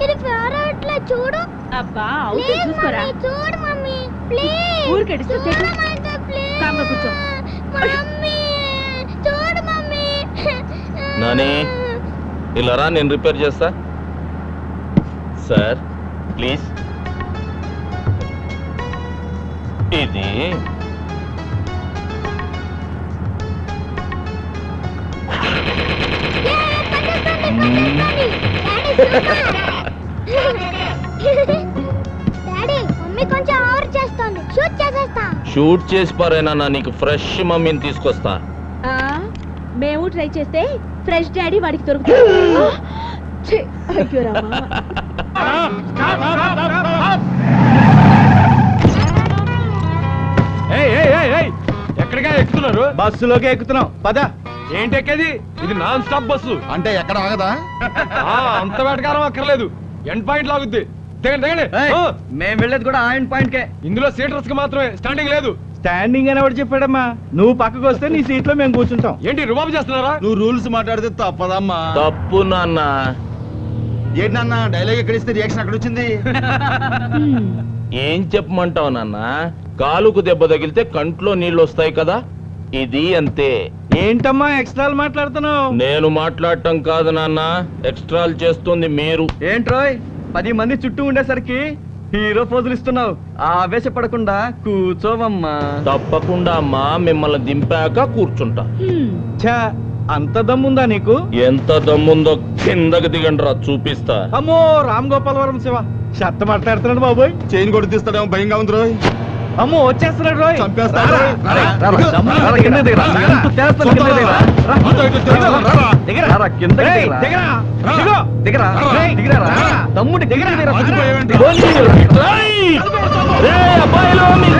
ఇది ఫేవరెట్ లా చూడు. అబ్బా అవుతే చూసుకోరా. చూడు మమ్మీ ప్లీజ్. ఊరికెడిస్తే చెట్టు కామ్గా కూర్చో. మమ్మీ చూడు మమ్మీ. నాని ఇలా రా, నేను రిపేర్ చేస్తా. Sir please. ఇది డాడీ మమ్మీ కొంచెం ఓవర్ చేస్తుంది. షూట్ చేసేస్తా. షూట్ చేసి పారేనా, నీకు ఫ్రెష్ మమ్మీని తీసుకొస్తా. మేము ట్రై చేస్తే ఫ్రెష్ డాడీ వాడికి దొరుకుతుంది. అయ్యో రామా. ఎక్కడిగా ఎక్కుతున్నారు? బస్సులోకి ఎక్కుతున్నాం పద. ఏంటి ఎక్కేది? ఇది నాన్ స్టాప్ బస్సు. అంటే ఎక్కడ ఆగదా? అంత వేటకారం అక్కర్లేదు, ఎండ్ పాయింట్ లాగుద్ది. దిగండి దిగండి. మేము వెళ్ళేది కూడా ఆయన పాయింట్ కే. ఇందులో సీటర్స్ కి మాత్రమే, స్టాండింగ్ లేదు. స్టాండింగ్ అని ఎవరు చెప్పాడమ్మా? నువ్వు పక్కకు వస్తే నీ సీట్ లో మేము కూర్చుంటాం. ఏంటి రుబాబు చేస్తున్నారా? నువ్వు రూల్స్ మాట్లాడితే తప్పదమ్మా. తప్పు నాన్న. ఏంటన్నా డైలాగ్ ఎక్కడ ఇస్తే రియాక్షన్ అక్కడ వచ్చింది? ఏం చెప్పమంటావు నాన్న? కాలుకు దెబ్బ తగిలితే కంట్లో నీళ్ళు వస్తాయి కదా, ఇది అంతే. ఏంటమ్మా ఎక్స్ట్రాలు మాట్లాడుతున్నావు? నేను మాట్లాడటం కాదు నాన్న, ఎక్స్ట్రాలు చేస్తుంది మీరు. ఏంట్రోయ్ 10 మంది చుట్టూ ఉండేసరికి హీరో పోజులు ఇస్తున్నావు. ఆవేశపడకుండా కూర్చోవమ్మా. తప్పకుండా అమ్మా, మిమ్మల్ని దింపాక కూర్చుంటా. ఛా, అంత దమ్ముందా నీకు? ఎంత దమ్ముందో కిందకి దిగండి రా, చూపిస్తా. అమ్మో రామ్ గోపాలవరం శివ షర్ట్ మాట్లాడుతున్నాడు బాబోయ్. చైన్ కొట్టి తీస్తాడేమో భయంగా ఉంది రోయ్. అమ్మో వచ్చేస్తున్నాడు రోయ్. తమ్ముడి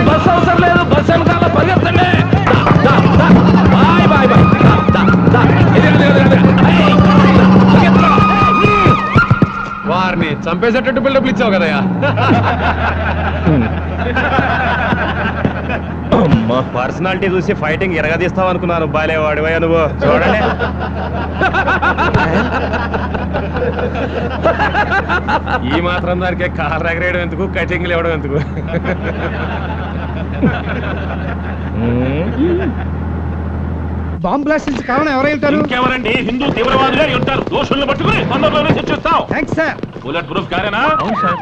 బస్ అవసరం లేదు, బస్ వెనకాల పరిగెత్తండి. Bye bye bye. వారిని చంపేసేటట్టు బిల్డప్లు ఇచ్చావు కదయ్యా. పర్సనాలిటీ చూసి ఫైటింగ్ ఎరగదీస్తావు అనుకున్నాను. బాలేవాడివయ్యా నువ్వు. చూడండి ఈ మాత్రం దానికే కార్ ఎగరేయడం ఎందుకు, కటింగ్లు ఇవ్వడం ఎందుకు? బాంబ్ బ్లాస్ట్ కారణం ఎవరైతారు? ఇంకెవరండి? హిందూ తీవ్రవాదులే ఉంటారు. దోషుల్ని పట్టుకుని తొందరలోనే శిక్షిస్తాం. Thanks sir. బుల్లెట్ ప్రూఫ్ కారేనా? అవును సార్.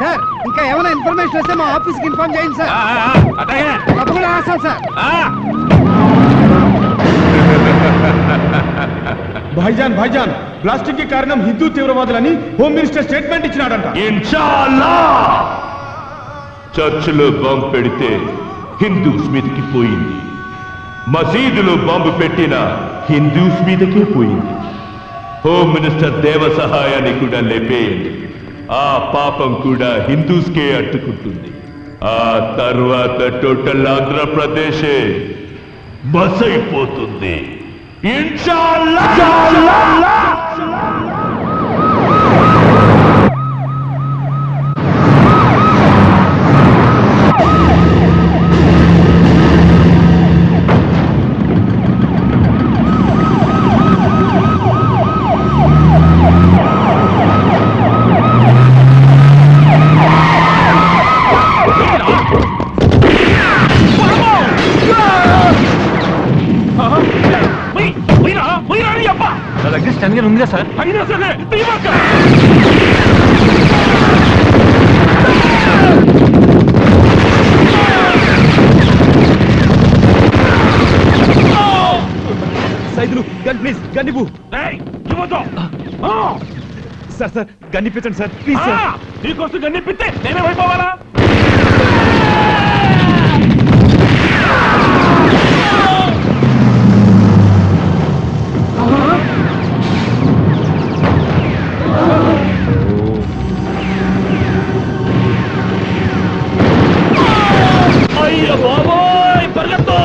సార్ ఇంకా ఏమైనా ఇన్ఫర్మేషన్ వస్తే మా ఆఫీస్కి ఇన్ఫార్మ్ చేయండి సార్. అట్లాగే. తప్పకుండా రాస్తాను సార్. భాయిజాన్ భాయిజాన్, బ్లాస్టింగ్ కి కారణం హిందూ తీవ్రవాదులని హోమ్ మినిస్టర్ స్టేట్మెంట్ ఇచ్చినాడంట. ఇన్షాల్లా చర్చిలో బాంబు పెడితే హిందూస్ మీదకి పోయింది, మసీదులో బాంబు పెట్టిన హిందూస్ మీదకే పోయింది. హోమ్ మినిస్టర్ దేవ సహాయాన్ని కూడా లేపేయండి, ఆ పాపం కూడా హిందూస్కే అట్టుకుంటుంది. ఆ తర్వాత టోటల్ ఆంధ్రప్రదేశే బసైపోతుంది. ఇన్షాల్లా. ఉందిగా సార్. అయినా సరే సైదులు గన్ ప్లీజ్, గన్నిపు. సార్ సార్ గన్నిపించండి సార్ ప్లీజ్ సార్. నీకోసం గన్నిపిస్తే నేనే అయిపోవాలా? అయ్య బాబోయ్, పరిగెత్తు.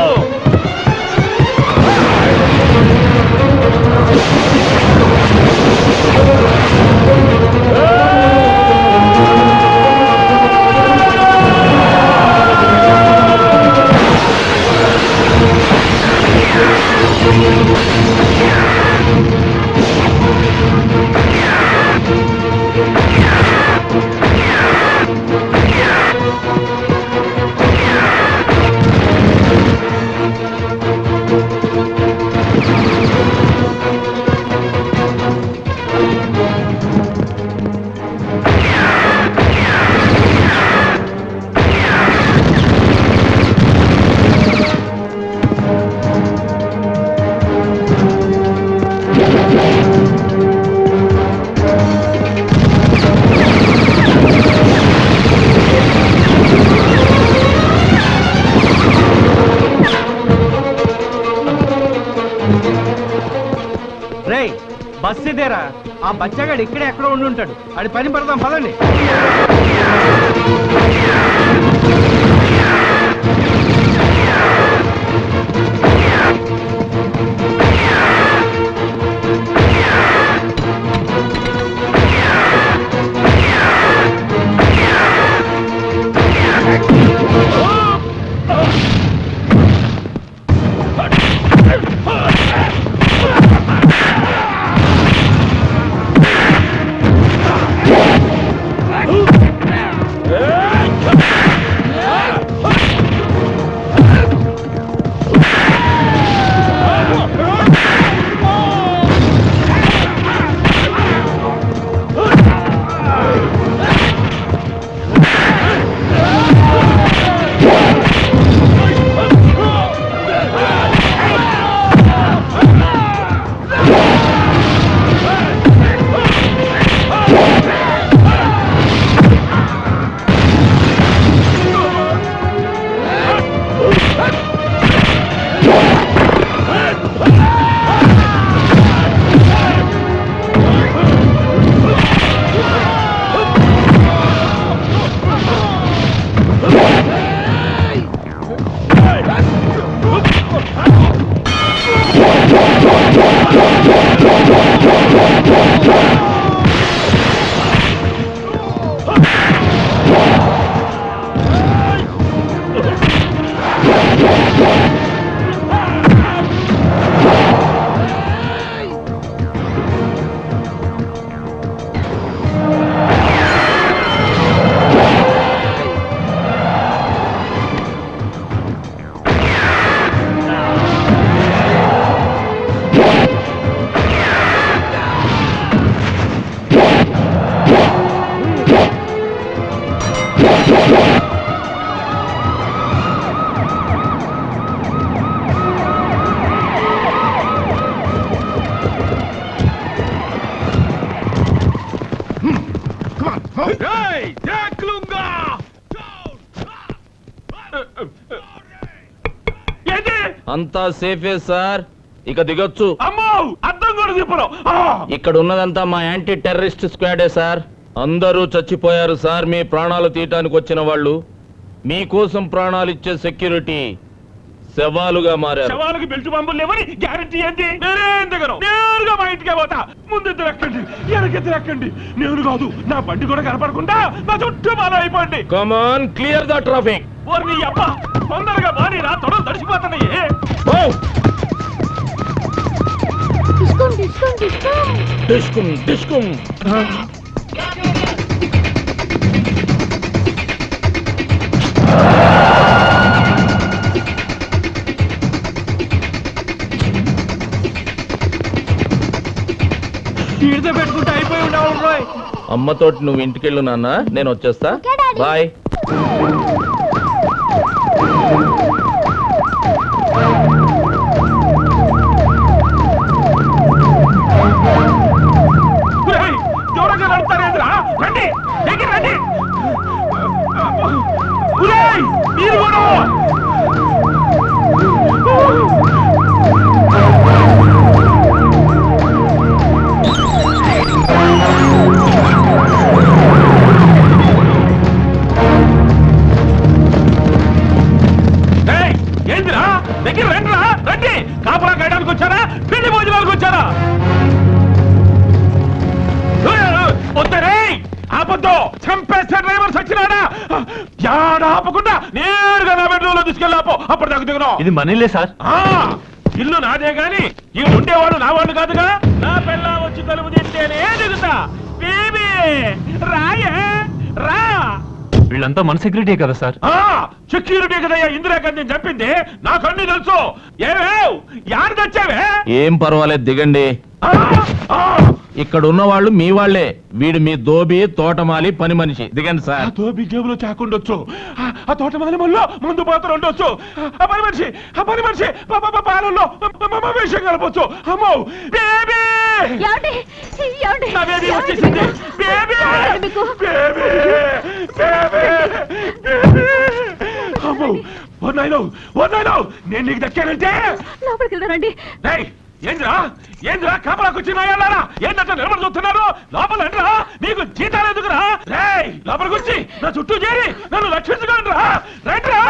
ఆ బచ్చగాడు ఇక్కడే ఎక్కడో ఉండి ఉంటాడు. అది పని పడదాం పదండి. అంతా సేఫే సార్, ఇక దిగొచ్చు. అమ్మో అర్థం కూడా చెప్పరు. ఇక్కడ ఉన్నదంతా మా యాంటీ టెర్రరిస్ట్ స్క్వాడే సార్. అందరూ చచ్చిపోయారు సార్. మీ ప్రాణాలు తీయటానికి వచ్చిన వాళ్ళు, మీకోసం ప్రాణాలు ఇచ్చే సెక్యూరిటీ శవాలుగా మారారు. శవాలకు బెల్ట్ బాంబులు లేవని గ్యారెంటీ ఏంటి? నేనేం దిగను, నేరుగా మా ఇంటికే పోతా. ముందు ఇద్దరు ఎక్కండి, వెనకిద్దరు ఎక్కండి. నేను కాదు, నా బండి కూడా కనపడకుండా నా చుట్టూ బాగా అయిపోండి. Come on, clear the traffic. ఓర్ని అబ్బ, తొందరగా బాని రా, తొడలు తడిసిపోతున్నాయి. డిస్కుమ్ డిస్కుమ్. ఈడితో పెట్టుకుంటే అయిపోయి ఉండవు. అమ్మతోటి నువ్వు ఇంటికెళ్ళు నాన్న, నేను వచ్చేస్తా. బాయ్. దూరంగా నడుస్తారేంద్రా? రండి, దగ్గర రండి. మీరు కూడా ఏందిరా? దగ్గర రండిరా, రండి. కాపలా కాయడానికి వచ్చారా, పెళ్లి భోజనాలకు వచ్చారా? వద్దరే, ఆపద్దు. చంపేస్తే డ్రైవర్ సచ్చినాడా? యాడ ఆపకుండా నేరుగా నా బెడ్రూమ్ లో తీసుకెళ్ళాపో. అప్పుడు నాకు దిగను. ఇది మనీలే సార్. ఇల్లు నాదే గాని ఈ ఉండేవాడు నా వాళ్ళు కాదుగా. నా పిల్ల వచ్చి తలుపు తింటేనే దిగుతా. బేబీ రాయే రా. వీళ్ళంతా మన సెక్యూరిటీ కదా సార్? సెక్యూరిటీ కదయ్యా ఇందిరాగాంధీని చంపింది. నాకు అన్ని తెలుసు. ఏమేవ్ యాడ తెచ్చావే? ఏం పర్వాలేదు, దిగండి. ఇక్కడ ఉన్న వాళ్ళు మీ వాళ్లే. వీడు మీ దోబి, తోటమాలి, పని మనిషి. దిగండి సార్. దోబి జేబులో చాకుండొచ్చు, ఆ తోటమాలి ముల్లో ముందు పాత్ర ఉండొచ్చు, ఆ పని మనిషి పాలల్లో విషయం కలపొచ్చు. అమ్మో బేబీ, నా బేబీ వచ్చేసింది. బేబీ అమ్మో, నేను నీకు దక్కానంటే లోపలికి వెళ్తారండి. ఏంద్రా కాపలాకు వచ్చినాయన్నారా? ఏంటంటే నిలబడి చూస్తున్నారు? లోపల రండిరా, మీకు జీతాలు ఎందుకురా? రేయ్, లోపల కూర్చి నా చుట్టూ చేరి నన్ను రక్షించుకోండిరా. రండిరా.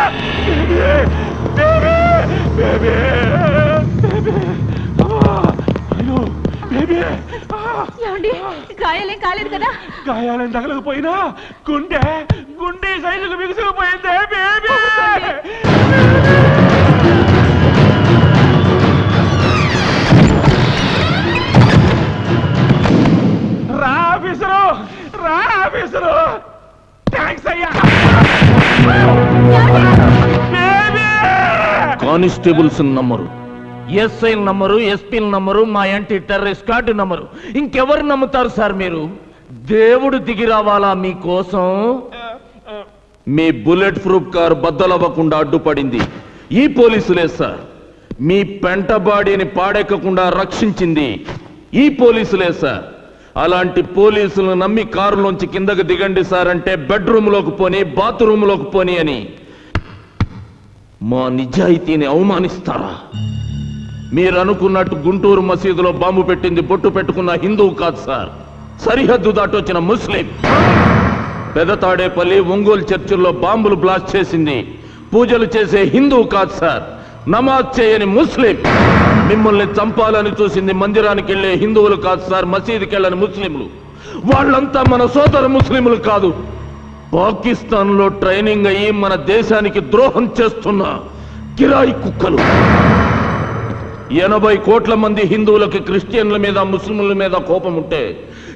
అయ్యో బేబీ, ఏమండి గాయాలేం కాలేదు కదా? గాయాలను తగలకపోయినా గుండె సైజుకు బిగుసుకుపోయిందే బేబీ. రా ఆఫీసరు, థాంక్స్ అయ్యా. Constables number, SI number, SP number, మా యాంటీ టెర్రరిస్ట్ స్క్వాడ్ నంబరు, ఇంకెవరు నమ్ముతారు సార్ మీరు? దేవుడు దిగి రావాలా మీకోసం? మీ బుల్లెట్ ప్రూఫ్ కారు బద్దలవ్వకుండా అడ్డుపడింది ఈ పోలీసులే సార్. మీ పెంట బాడీని పాడెక్కకుండా రక్షించింది ఈ పోలీసులే సార్. అలాంటి పోలీసులను నమ్మి కారులోంచి కిందకు దిగండి సార్ అంటే బెడ్రూమ్లోకి పోని, బాత్రూంలోకి పోని అని మా నిజాయితీని అవమానిస్తారా? మీరు అనుకున్నట్టు గుంటూరు మసీదులో బాంబు పెట్టింది బొట్టు పెట్టుకున్న హిందువు కాదు సార్, సరిహద్దు దాటొచ్చిన ముస్లిం. పెదతాడేపల్లి, ఒంగోలు చర్చిల్లో బాంబులు బ్లాస్ట్ చేసింది పూజలు చేసే హిందువు కాదు సార్, నమాజ్ చేయని ముస్లిం. మిమ్మల్ని చంపాలని చూసింది మందిరానికి వెళ్లే హిందువులు కాదు సార్, మసీదుకి వెళ్ళని ముస్లింలు. వాళ్ళంతా మన సోదర ముస్లింలు కాదు, పాకిస్తాన్ లో ట్రైనింగ్ అయ్యి మన దేశానికి ద్రోహం చేస్తున్న కిరాయి కుక్కలు. 80 కోట్ల మంది హిందువులకి క్రిస్టియన్ల మీద, ముస్లింల మీద కోపం ఉంటే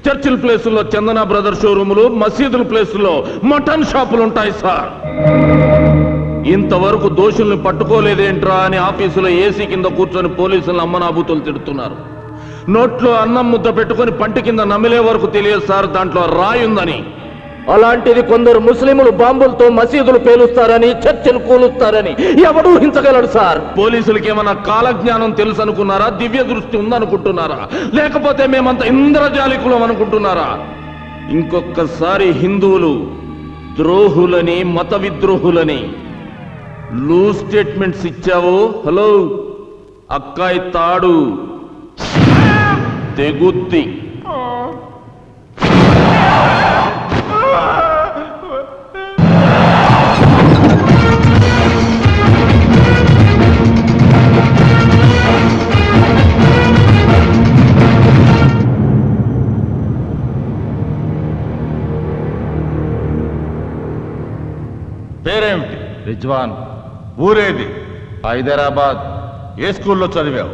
చర్చిల్ ప్లేసుల్లో చందన బ్రదర్ షోరూములు, మసీదుల ప్లేసుల్లో మటన్ షాపులు ఉంటాయి సార్. ఇంతవరకు దోషుల్ని పట్టుకోలేదేంట్రా అని ఆఫీసులో ఏసీ కింద కూర్చొని పోలీసులను అమ్మనాబూతులు తిడుతున్నారు. నోట్లో అన్నం ముద్ద పెట్టుకుని పంటి కింద నమిలే వరకు తెలియదు సార్ దాంట్లో రాయుందని. అలాంటిది కొందరు ముస్లింలు బాంబులతో మసీదులు పేలుస్తారని, చర్చలు కూలుస్తారని ఎవడూ హించగలడు సార్. పోలీసులకి ఏమన్నా కాలజ్ఞానం తెలుసు అనుకున్నారా? దివ్య దృష్టి ఉందనుకుంటున్నారా? లేకపోతే మేమంతా ఇంద్రజాలికులం అనుకుంటున్నారా? ఇంకొకసారి హిందువులు ద్రోహులని, మత విద్రోహులని లూజ్ స్టేట్మెంట్స్ ఇచ్చావు, హలో అక్కాయి తాడు తెగుద్ది. పేరేమిటి? రిజ్వాన్. ఊరేది? హైదరాబాద్. ఏ స్కూల్లో చదివావు?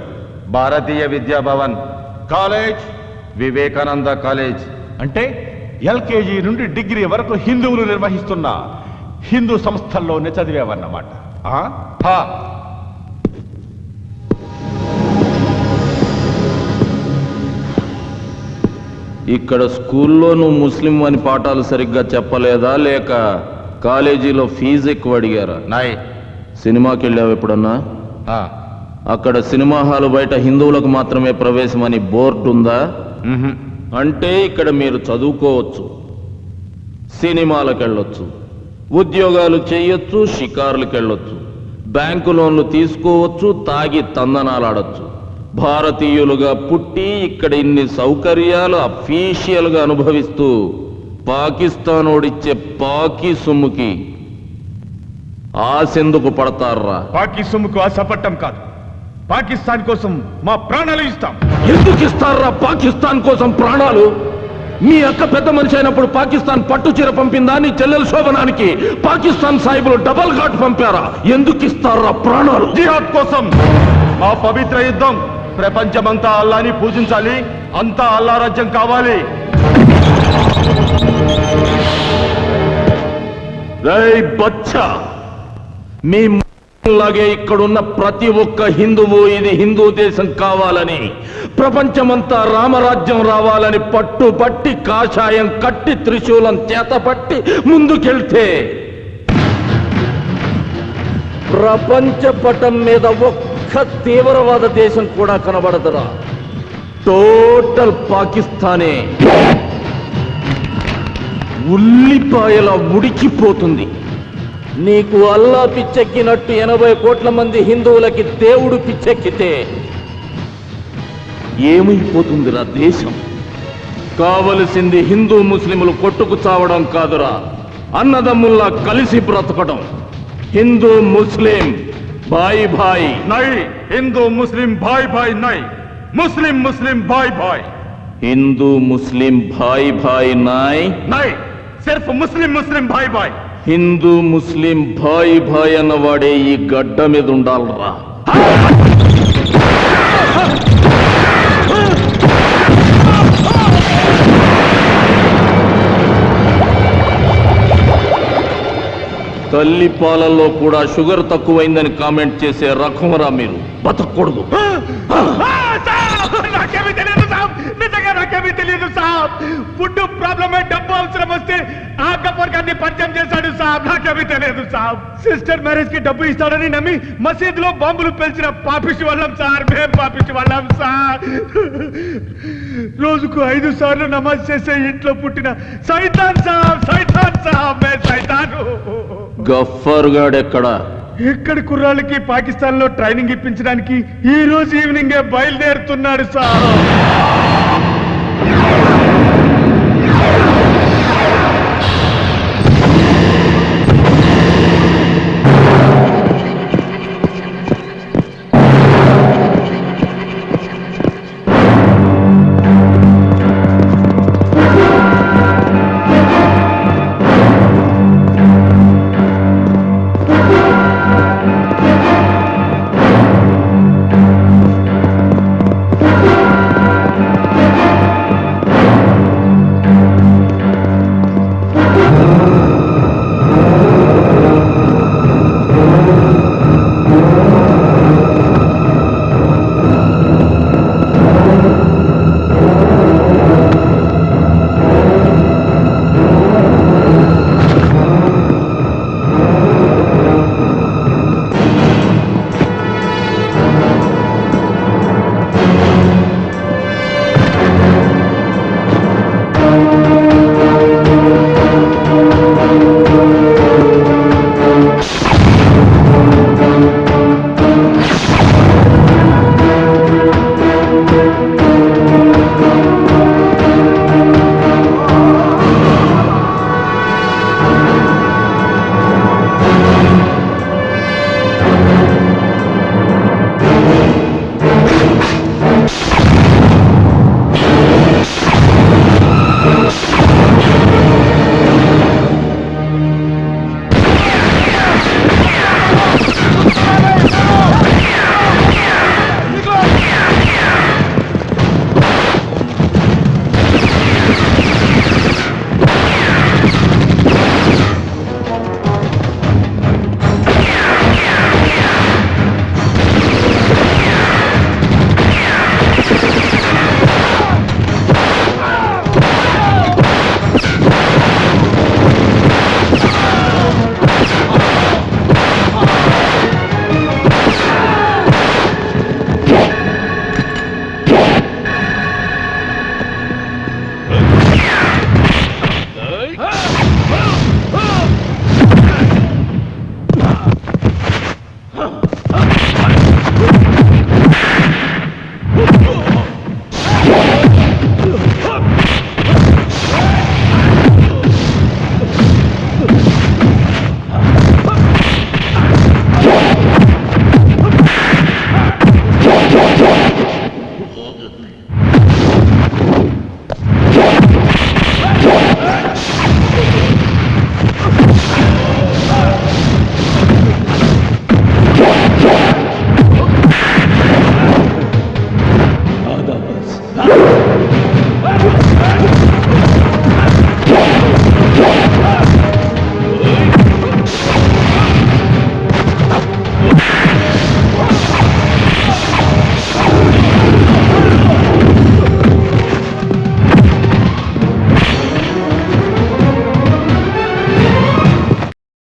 భారతీయ విద్యాభవన్. కాలేజ్? వివేకానంద కాలేజ్. అంటే ఎల్కేజీ నుండి డిగ్రీ వరకు హిందువులు నిర్వహిస్తున్న హిందూ సంస్థల్లోనే చదివావన్నమాట. ఇక్కడ స్కూల్లో నువ్వు ముస్లిం అని పాఠాలు సరిగ్గా చెప్పలేదా, లేక కాలేజీలో ఫీజు ఎక్కువ అడిగారా? నాయ్. సినిమాకి వెళ్ళావు ఎప్పుడన్నా? అక్కడ సినిమా హాలు బయట హిందువులకు మాత్రమే ప్రవేశం అని బోర్డు ఉందా? అంటే ఇక్కడ మీరు చదువుకోవచ్చు, సినిమాలకు వెళ్ళొచ్చు, ఉద్యోగాలు చేయొచ్చు, షికారులకు వెళ్ళొచ్చు, బ్యాంకు లోన్లు తీసుకోవచ్చు, తాగి తందనాలాడొచ్చు. భారతీయులుగా పుట్టి ఇక్కడ ఇన్ని సౌకర్యాలు అఫీషియల్ గా అనుభవిస్తూ పాకిస్తాన్ ఓడిచ్చే పాకి సొమ్ముకి ఆశెందుకు పడతారా? పాకి సొమ్ముకు ఆశపట్టం కాదు, పాకిస్తాన్ కోసం మా ప్రాణాలు ఇస్తాం. ఎందుకు ఇస్తారా పాకిస్తాన్ కోసం ప్రాణాలు? మీ అక్క పెద్ద మనిషి అయినప్పుడు పాకిస్తాన్ పట్టు చీర పంపిందా? నీ చెల్లెల శోభనానికి పాకిస్తాన్ సాహిబులు డబల్ ఘాట్ పంపారా? ఎందుకు ఇస్తారా ప్రాణాలు? జిహాద్ కోసం. మా పవిత్ర యుద్ధం. ప్రపంచమంతా అల్లాని పూజించాలి, అంతా అల్లా రాజ్యం కావాలి. రేయ్ బచ్చా, మీ లాగే ఇక్కడున్న ప్రతి ఒక్క హిందువు ఇది హిందూ దేశం కావాలని, ప్రపంచమంతా రామరాజ్యం రావాలని పట్టుబట్టి కాషాయం కట్టి త్రిశూలం చేతపట్టి ముందుకెళ్తే ప్రపంచ పటం మీద ఒక్క తీవ్రవాద దేశం కూడా కనబడదురా. టోటల్ పాకిస్తానే ఉల్లిపాయల ఉడికిపోతుంది. నీకు అల్లా పిచ్చెక్కినట్టు 80 కోట్ల మంది హిందువులకి దేవుడు పిచ్చెక్కితే ఏమైపోతుందిరా దేశం? కావలసింది హిందూ ముస్లింలు కొట్టుకు చావడం కాదురా, అన్నదమ్ముల్లా కలిసి బ్రతకడం. హిందూ ముస్లిం భాయ్ భాయ్ నై హిందూ ముస్లిం భాయ్ భాయ్ నై ముస్లిం ముస్లిం భాయ్ భాయ్ హిందూ ముస్లిం భాయ్ భాయ్ నాయ్ నై సిర్ఫ్ ముస్లిం ముస్లిం భాయ్ భాయ్ హిందూ ముస్లిం భాయ్ భాయ్ అన్నవాడే ఈ గడ్డ మీద ఉండాలరా. తల్లి పాలల్లో కూడా షుగర్ తక్కువైందని కామెంట్ చేసే రకమరా మీరు. బతకూడదు. నాకేమీ తెలియదు సాబ్, నిజంగా నాకేమీ తెలియదు సాబ్. ఫుడ్ ప్రాబ్లమే, డబ్బు అవసరం వస్తే ఆ గబ్బర్ గారిని పరిచయం చేశాడు సాబ్. నాకేమీ తెలియదు సాబ్. సిస్టర్ మ్యారేజ్ కి డబ్బు ఇస్తాడని నమ్మి మసీదులో బాంబులు పేల్చిన పాపిష్టి వాళ్ళం సార్. మేం పాపిష్టి వాళ్ళం సార్. రోజుకు 5 సార్లు నమాజ్ చేసే ఇంట్లో పుట్టిన సైతాన్ సాబ్, సైతాన్ సాబ్, మే సైతాను. గఫ్ఫర్ గాడెక్కడా? ఎక్కడి కుర్రాళ్ళకి పాకిస్తాన్ లో ట్రైనింగ్ ఇప్పించడానికి ఈ రోజు ఈవినింగే బయలుదేరుతున్నాడు సార్.